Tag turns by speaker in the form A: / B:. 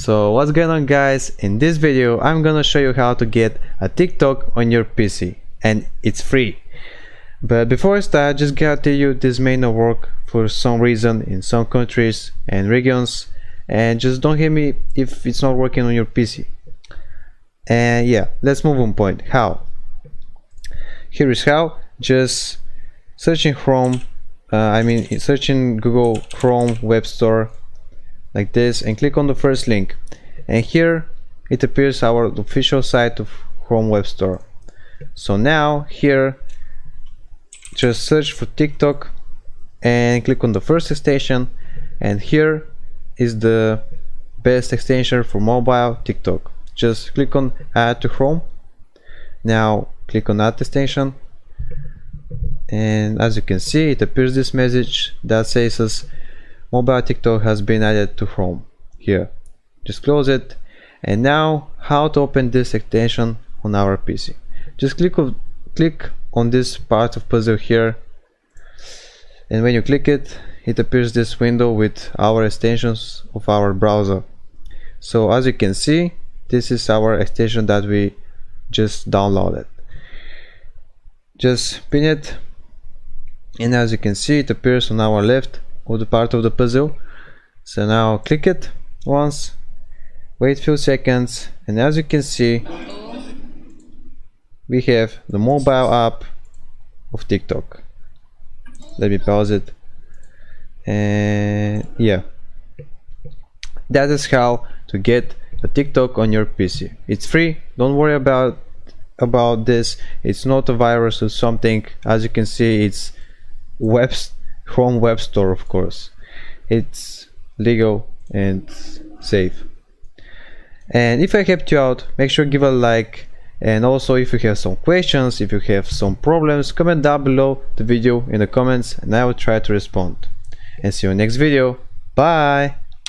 A: So what's going on, guys? In this video I'm gonna show you how to get a TikTok on your PC, and it's free. But before I start, just gotta tell you this may not work for some reason in some countries and regions, and just don't hit me if it's not working on your PC. And yeah, let's move on point. How? Here is how. Just search in Chrome, search in Google Chrome Web Store like this and click on the first link, and here it appears our official site of Chrome Web Store. So now here just search for TikTok and click on the first extension, and here is the best extension for mobile TikTok. Just click on add to Chrome. Now click on add extension, and as you can see it appears this message that says us mobile TikTok has been added to Chrome. Here, just close it. And now how to open this extension on our PC. Just click on this part of puzzle here, and when you click it, it appears this window with our extensions of our browser. So as you can see, this is our extension that we just downloaded. Just pin it, and as you can see it appears on our left of the part of the puzzle. So now click it once, wait few seconds, and as you can see we have the mobile app of TikTok. Let me pause it. And yeah, that is how to get a TikTok on your PC. It's free, don't worry about this. It's not a virus or something. As you can see, it's Chrome Web Store, of course. It's legal and safe. And if I helped you out, make sure to give a like, and also if you have some questions, if you have some problems, comment down below the video in the comments and I will try to respond. And see you in the next video. Bye!